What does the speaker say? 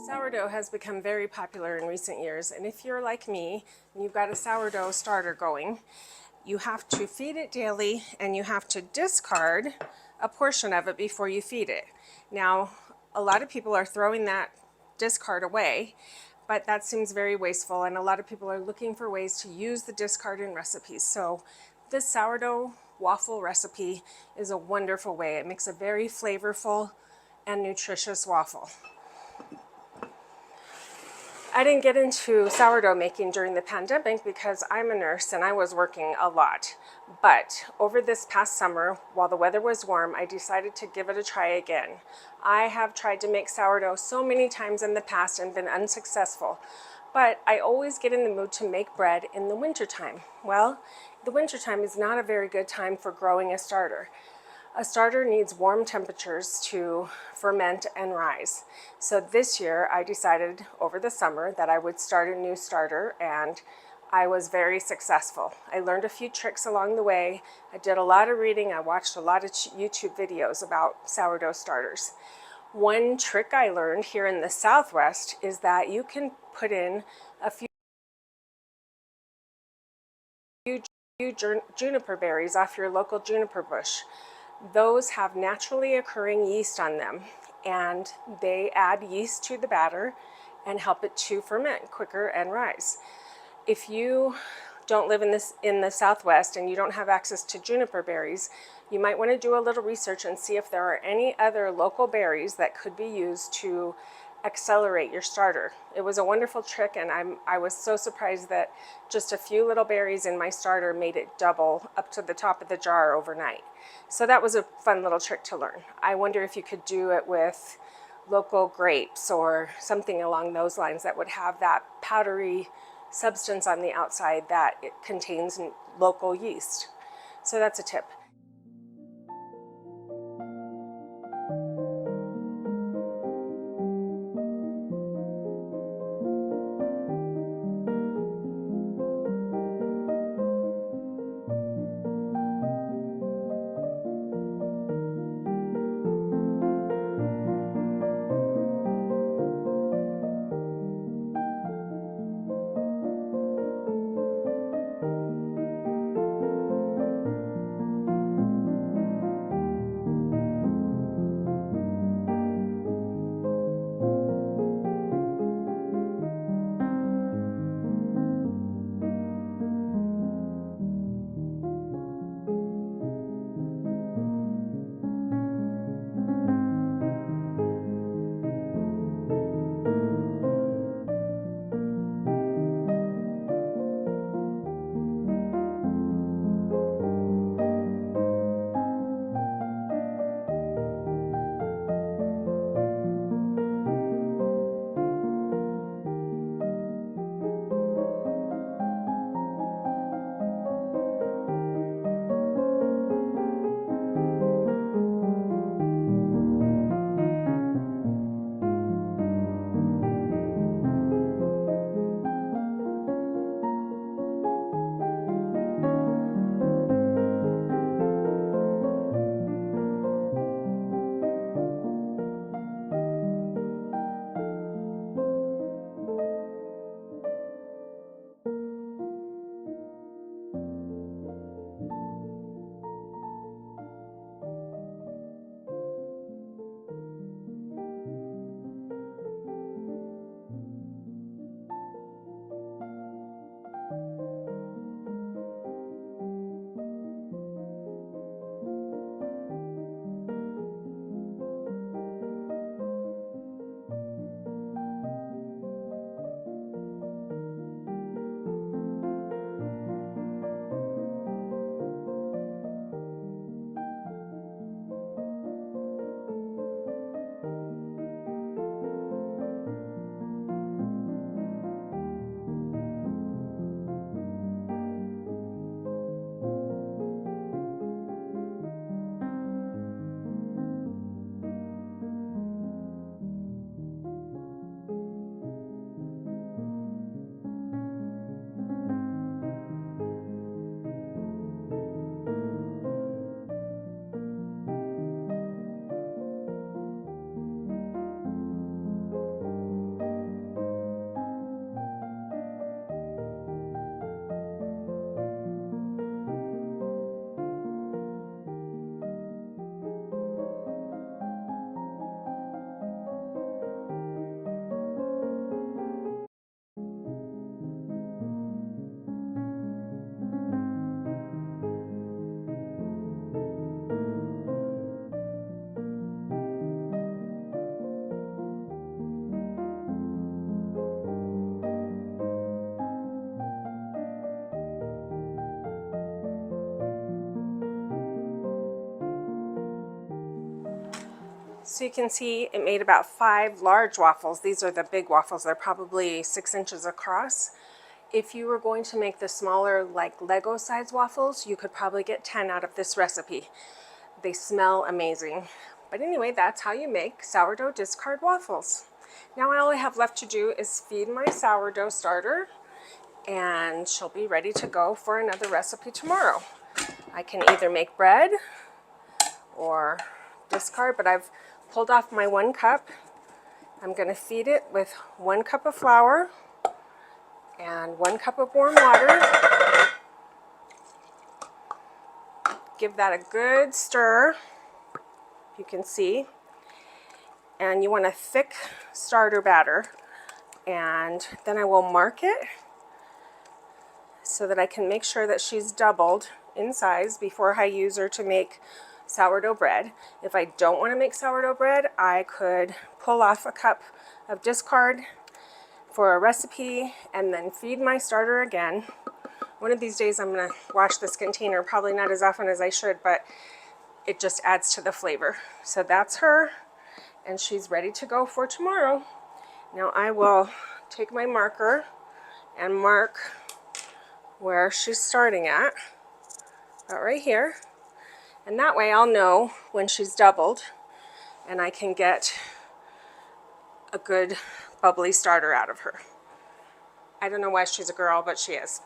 Sourdough has become very popular in recent years, and if you're like me and you've got a sourdough starter going, you have to feed it daily and you have to discard a portion of it before you feed it. Now, a lot of people are throwing that discard away, but that seems very wasteful, and a lot of people are looking for ways to use the discard in recipes. So this sourdough waffle recipe is a wonderful way. It makes a very flavorful and nutritious waffle. I didn't get into sourdough making during the pandemic because I'm a nurse and I was working a lot. But over this past summer, while the weather was warm, I decided to give it a try again. I have tried to make sourdough so many times in the past and been unsuccessful. But I always get in the mood to make bread in the wintertime. Well, the wintertime is not a very good time for growing a starter. A starter needs warm temperatures to ferment and rise. So this year I decided over the summer that I would start a new starter, and I was very successful. I learned a few tricks along the way. I did a lot of reading. I watched a lot of YouTube videos about sourdough starters. One trick I learned here in the Southwest is that you can put in a few juniper berries off your local juniper bush. Those have naturally occurring yeast on them, and they add yeast to the batter and help it to ferment quicker and rise. If you don't live in the Southwest and you don't have access to juniper berries, you might want to do a little research and see if there are any other local berries that could be used to accelerate your starter. It was a wonderful trick, and I was so surprised that just a few little berries in my starter made it double up to the top of the jar overnight. So that was a fun little trick to learn. I wonder if you could do it with local grapes or something along those lines that would have that powdery substance on the outside that it contains local yeast. So that's a tip. So you can see it made about 5 large waffles. These are the big waffles. They're probably 6 inches across. If you were going to make the smaller, like Lego size waffles, you could probably get 10 out of this recipe. They smell amazing. But anyway, that's how you make sourdough discard waffles. Now all I have left to do is feed my sourdough starter, and she'll be ready to go for another recipe tomorrow. I can either make bread or discard, but I've pulled off my 1 cup. I'm going to feed it with 1 cup of flour and 1 cup of warm water. Give that a good stir, you can see. And you want a thick starter batter. And then I will mark it so that I can make sure that she's doubled in size before I use her to make sourdough bread. If I don't want to make sourdough bread, I could pull off a cup of discard for a recipe and then feed my starter again. One of these days I'm going to wash this container, probably not as often as I should, but it just adds to the flavor. So that's her, and she's ready to go for tomorrow. Now I will take my marker and mark where she's starting at, about right here. And that way I'll know when she's doubled, and I can get a good bubbly starter out of her. I don't know why she's a girl, but she is.